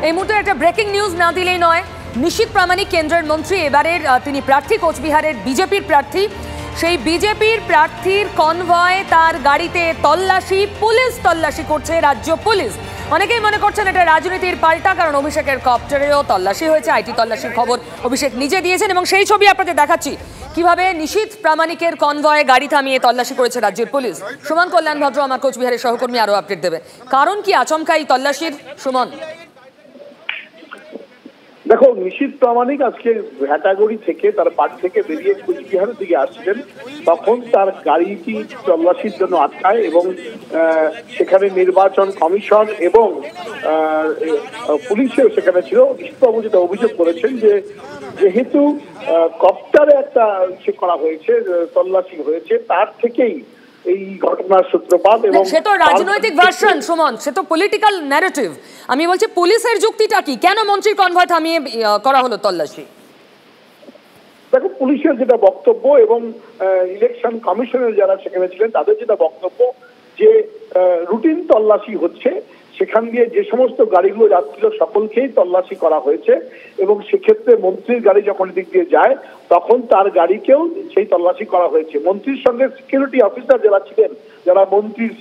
এই মুহূর্তে একটা ব্রেকিং নিউজ না দিলেই নয়। নিশীথ প্রামাণিক কেন্দ্রের মন্ত্রী, এবারের তিনি প্রার্থী কোচবিহারের বিজেপির প্রার্থী। সেই বিজেপির প্রার্থীর কনভয়, তার গাড়িতে তল্লাশি, পুলিশ তল্লাশি করছে রাজ্য পুলিশ। অনেকেই মনে করছেন এটা রাজনীতির পাল্টা, কারণ অভিষেকের কপ্টারেও তল্লাশি হয়েছে। আইটি তল্লাশির খবর অভিষেক নিজে দিয়েছেন এবং সেই ছবি আপনাদের দেখাচ্ছি কিভাবে নিশীথ প্রামাণিকের কনভয়ে গাড়ি থামিয়ে তল্লাশি করেছে রাজ্যের পুলিশ। সুমন কল্যাণ ভদ্র আমার কোচবিহারের সহকর্মী আরো আপডেট দেবে। কারণ কি আচমকা এই তল্লাশির, সুমন? দেখো, নিশীথ প্রামাণিক আজকে ভ্যাটাগড়ি থেকে তার বাড়ি থেকে বেরিয়ে কোচবিহারের দিকে আসছিলেন, তখন তার গাড়িটি তল্লাশির জন্য আটকায় এবং সেখানে নির্বাচন কমিশন এবং পুলিশেও সেখানে ছিল। নিশীথবাবু যেটা অভিযোগ করেছেন যে যেহেতু কপ্টারে একটা করা হয়েছে, তল্লাশি হয়েছে, তার থেকেই এই ঘটনার সূত্রপাত। এবং সে তো রাজনৈতিক ভার্সন সুমন, সে তো পলিটিক্যাল ন্যারেটিভ। আমি বলছি পুলিশের যুক্তিটা কি, কেন মন্ত্রীর কনভয় থামিয়ে করা হলো তল্লাশি? দেখো, পুলিশের যেটা বক্তব্য এবং ইলেকশন কমিশনের যারা সেখানে ছিলেন তাদের যেটা বক্তব্য যে রুটিন তল্লাশি হচ্ছে, সেখান দিয়ে যে সমস্ত গাড়িগুলো যাচ্ছিল সকলকেই তল্লাশি করা হয়েছে এবং সেক্ষেত্রে মন্ত্রীর গাড়ি যখন দিক দিয়ে যায় তখন তার গাড়িকেও সেই তল্লাশি করা হয়েছে। মন্ত্রীর সঙ্গে সিকিউরিটি অফিসার যারা ছিলেন, যারা মন্ত্রীর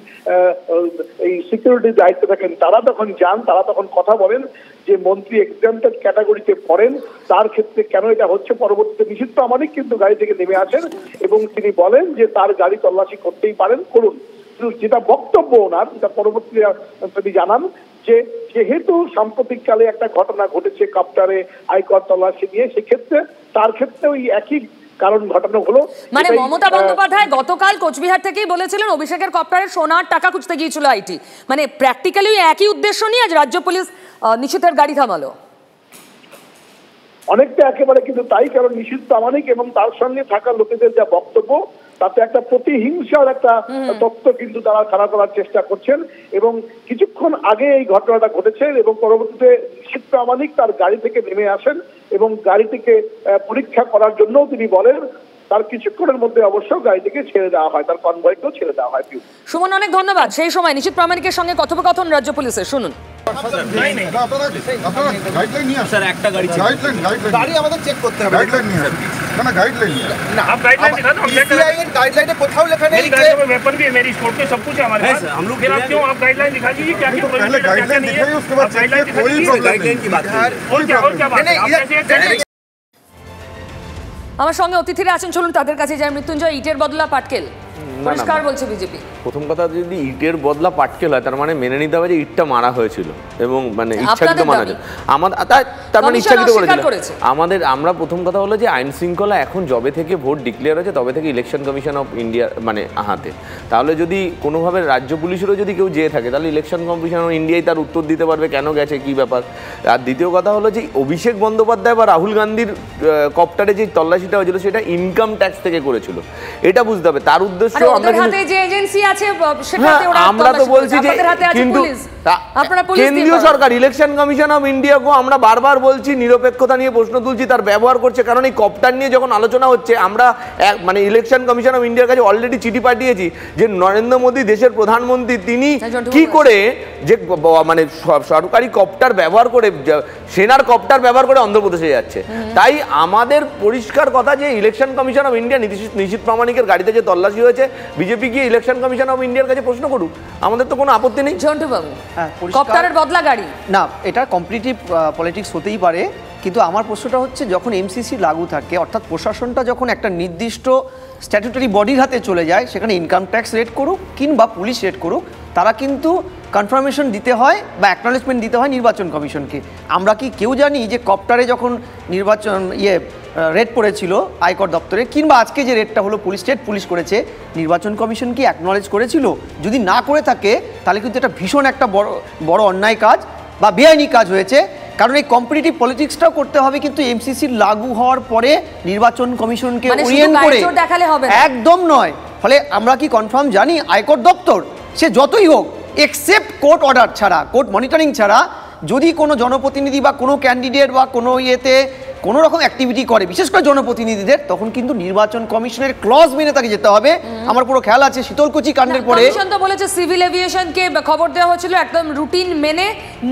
এই সিকিউরিটির দায়িত্বে থাকেন, তারা তখন যান, তারা তখন কথা বলেন যে মন্ত্রী এক্সাম্পটেড ক্যাটাগরিতে পড়েন, তার ক্ষেত্রে কেন এটা হচ্ছে। পরবর্তীতে নিশীথ প্রামাণিক কিন্তু গাড়ি থেকে নেমে আসেন এবং তিনি বলেন যে তার গাড়ি তল্লাশি করতেই পারেন, করুন। যেটা বক্তব্য ওনার, যেটা পরবর্তীতে তিনি জানান যে যেহেতু সাম্প্রতিককালে একটা ঘটনা ঘটেছে কপ্টারে আয়কর তল্লাশি নিয়ে, সেক্ষেত্রে তার ক্ষেত্রে ওই একই কারণ ঘটনা হলো। মানে মমতা বন্দ্যোপাধ্যায় গতকাল কোচবিহার থেকেই বলেছিলেন অভিষেকের কপ্টারের সোনার টাকা খুঁজতে গিয়েছিল আইটি। মানে প্র্যাকটিক্যালি একই উদ্দেশ্য নিয়ে আজ রাজ্য পুলিশ নিশীথের গাড়ি থামালো। অনেকটা একেবারে কিন্তু তাই, কারণ নিশীথ প্রামাণিক এবং তার সঙ্গে থাকা লোকেদের যা বক্তব্য তাতে একটা প্রতিহিংসার একটা তত্ত্ব কিন্তু তারা খাড়া করার চেষ্টা করছেন। এবং কিছুক্ষণ আগে এই ঘটনাটা ঘটেছে এবং পরবর্তীতে নিশীথ প্রামাণিক তার গাড়ি থেকে নেমে আসেন এবং গাড়িটিকে পরীক্ষা করার জন্য তিনি বলেন। তার কিছুক্ষণের মধ্যে অবশ্য গাড়িটিকে ছেড়ে দেওয়া হয়, তার কনভয়কেও ছেড়ে দেওয়া হয়। সুমন, অনেক ধন্যবাদ। সেই সময় নিশীথ প্রামাণিকের সঙ্গে কথোপকথন রাজ্য পুলিশের, শুনুন। আমার সঙ্গে অতিথিরা আছেন, চলুন তাদের কাছে যাই। মৃত্যুঞ্জয়, ইটের বদলা পাটকেল পরিষ্কার বলছে বিজেপি। প্রথম কথা, যদি ইটের বদলা পাটকেল হয় তার মানে মেনে নিতে হবে যে ইটটা মারা হয়েছিল এবং মানে ইচ্ছাকৃত মারা হয়েছে। তার মানে ইচ্ছাকৃত করেছিল। আমরা প্রথম কথা হলো যে আইন শৃঙ্খলা এখন যবে থেকে ভোট ডিক্লেয়ার হয়েছে তবে থেকে ইলেকশন কমিশন অফ ইন্ডিয়া মানে হাতে। তাহলে যদি কোনোভাবে রাজ্য পুলিশেরও যদি কেউ যেয়ে থাকে তাহলে ইলেকশন কমিশন অফ ইন্ডিয়াই তার উত্তর দিতে পারবে কেন গেছে, কি ব্যাপার। আর দ্বিতীয় কথা হলো যে অভিষেক বন্দ্যোপাধ্যায় বা রাহুল গান্ধীর কপ্টারে যে তল্লাশিটা হয়েছিল সেটা ইনকাম ট্যাক্স থেকে করেছিল, এটা বুঝতে হবে। তার উদ্দেশ্য আমরা তো বলছি যে কিন্তু কেন্দ্রীয় সরকার ইলেকশন কমিশন অফ ইন্ডিয়াকে আমরা বারবার বলছি নিরপেক্ষতা নিয়ে প্রশ্ন তুলছি, তার ব্যবহার করছে। কারণ এই কপ্টার নিয়ে যখন আলোচনা হচ্ছে আমরা মানে ইলেকশন কমিশন অফ ইন্ডিয়ার কাছে অলরেডি চিঠি পাঠিয়েছি যে নরেন্দ্র মোদী দেশের প্রধানমন্ত্রী, তিনি কি করে যে মানে সরকারি কপ্টার ব্যবহার করে, সেনার কপ্টার ব্যবহার করে অন্ধ্রপ্রদেশে যাচ্ছে। তাই আমাদের পরিষ্কার কথা যে ইলেকশন কমিশন অফ ইন্ডিয়া নিশীথ প্রামাণিকের গাড়িতে যে তল্লাশি হয়েছে, বিজেপি গিয়ে ইলেকশন কমিশন অফ ইন্ডিয়ার কাছে প্রশ্ন করুক, আমাদের তো কোনো আপত্তি নেই। কপ্টারের বদলা গাড়ি না, এটা কমপ্লিটলি পলিটিক্স হতেই পারে, কিন্তু আমার প্রশ্নটা হচ্ছে যখন এমসিসি লাগু থাকে, অর্থাৎ প্রশাসনটা যখন একটা নির্দিষ্ট স্ট্যাটুটরি বডির হাতে চলে যায়, সেখানে ইনকাম ট্যাক্স রেট করুক কিংবা পুলিশ রেট করুক, তারা কিন্তু কনফার্মেশন দিতে হয় বা অ্যাকনলেজমেন্ট দিতে হয় নির্বাচন কমিশনকে। আমরা কি কেউ জানি যে কপ্টারে যখন নির্বাচন রেড পড়েছিল আয়কর দপ্তরে, কিংবা আজকে যে রেডটা হলো স্টেট পুলিশ করেছে, নির্বাচন কমিশন কি অ্যাকনলেজ করেছিল? যদি না করে থাকে তাহলে কিন্তু এটা ভীষণ একটা বড় অন্যায় কাজ বা বেআইনি কাজ হয়েছে। কারণ এই কম্পিটিটিভ পলিটিক্সটাও করতে হবে কিন্তু এমসিসি লাগু হওয়ার পরে নির্বাচন কমিশনকে ওরিয়েন্ট করে একদম নয়। ফলে আমরা কি কনফার্ম জানি আয়কর দপ্তর সে যতই হোক, এক্সেপ্ট কোর্ট অর্ডার ছাড়া, কোর্ট মনিটরিং ছাড়া, যদি কোনো জনপ্রতিনিধি বা কোনো ক্যান্ডিডেট বা কোনো ইয়েতে কোনো রকম অ্যাক্টিভিটি করে, বিশেষ করে জনপ্রতিনিধিদের, তখন কিন্তু নির্বাচন কমিশনের ক্লজ মেনে তাকে যেতে হবে। আমার পুরো খেয়াল আছে শীতলকুচি কাণ্ডের পরে কমিশন তো বলেছে সিভিল এভিয়েশনকে খবর দেওয়া হয়েছিল একদম রুটিন মেনে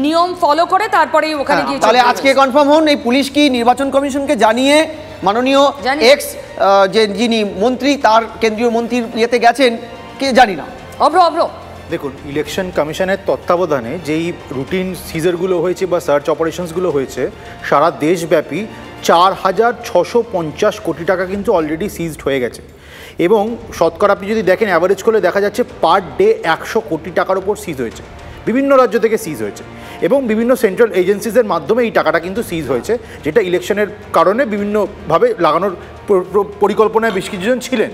নিয়ম ফলো করে তারপরেই ওখানে গিয়ে। তাহলে আজকে কনফার্ম হন এই পুলিশ কি নির্বাচন কমিশনকে জানিয়ে মাননীয় এক্স যে যিনি মন্ত্রী তার কেন্দ্রীয় মন্ত্রীর ইয়েতে গেছেন কে জানি না। অভ্র দেখুন, ইলেকশন কমিশনের তত্ত্বাবধানে যেই রুটিন সিজারগুলো হয়েছে বা সার্চ অপারেশনসগুলো হয়েছে সারা দেশব্যাপী 4,650 কোটি টাকা কিন্তু অলরেডি সিজড হয়ে গেছে এবং শতকরা আপনি যদি দেখেন অ্যাভারেজ করলে দেখা যাচ্ছে পার ডে 100 কোটি টাকার উপর সিজ হয়েছে, বিভিন্ন রাজ্য থেকে সিজ হয়েছে এবং বিভিন্ন সেন্ট্রাল এজেন্সিসের মাধ্যমে এই টাকাটা কিন্তু সিজ হয়েছে, যেটা ইলেকশনের কারণে বিভিন্নভাবে লাগানোর পরিকল্পনায় বেশ কিছুজন ছিলেন।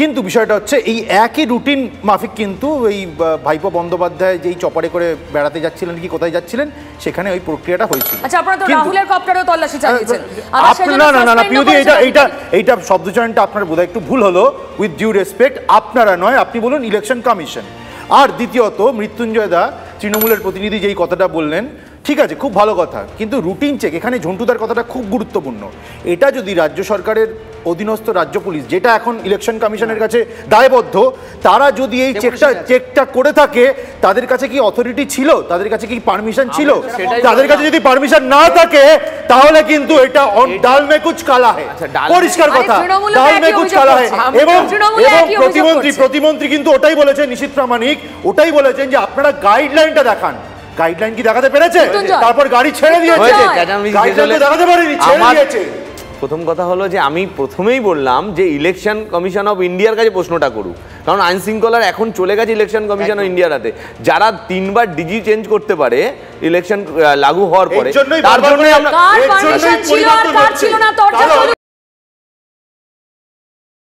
কিন্তু বিষয়টা হচ্ছে এই একই রুটিন মাফিক কিন্তু এই ভাইপো বন্দ্যোপাধ্যায় যেই চপারে করে বেড়াতে যাচ্ছিলেন কি কোথায় যাচ্ছিলেন সেখানে ওই প্রক্রিয়াটা হয়েছিল। আচ্ছা, আপনারা তো রাহুলের কপ্টারও তল্লাশি চালিয়েছেন। না পিউদি, এইটা শব্দচয়নটা আপনার বোধহয় একটু ভুল হলো। উইথ ডিউ রেসপেক্ট, আপনারা নয়, আপনি বলুন ইলেকশন কমিশন। আর দ্বিতীয়ত মৃত্যুঞ্জয় দা তৃণমূলের প্রতিনিধি যেই কথাটা বললেন, ঠিক আছে, খুব ভালো কথা, কিন্তু রুটিন চেক এখানে ঝন্টুদার কথাটা খুব গুরুত্বপূর্ণ। এটা যদি রাজ্য সরকারের অধীনস্থ রাজ্য পুলিশ, যেটা এখন ইলেকশন কমিশনের কাছে দায়বদ্ধ, তারা যদি এই চেকটা করে থাকে, তাদের কাছে কি অথরিটি ছিল, তাদের কাছে কি পারমিশন ছিল? তাদের কাছে যদি পারমিশন না থাকে তাহলে কিন্তু এটা ডাল মে কুছ কালা है, পরিষ্কার কথা, ডাল মে কুছ কালা है। এবং প্রতিমন্ত্রী কিন্তু ওটাই বলেছেন, নিশীথ প্রামাণিক ওটাই বলেছেন যে আপনারা গাইডলাইনটা দেখান। গাইডলাইন কি দেখাতে পেরেছে? তারপর গাড়ি ছেড়ে দিয়েছে, গাইডলাইন দেখাতে পারেনি, ছেড়ে দিয়েছে। প্রথম কথা হলো যে আমি প্রথমেই বললাম যে ইলেকশন কমিশন অফ ইন্ডিয়ার কাছে প্রশ্নটা করুক, কারণ আইন শৃঙ্খলার এখন চলে গেছে ইলেকশন কমিশন অফ ইন্ডিয়ার হাতে। যারা 3 বার ডিজি চেঞ্জ করতে পারে ইলেকশন লাগু হওয়ার পরে, তার জন্য আমরা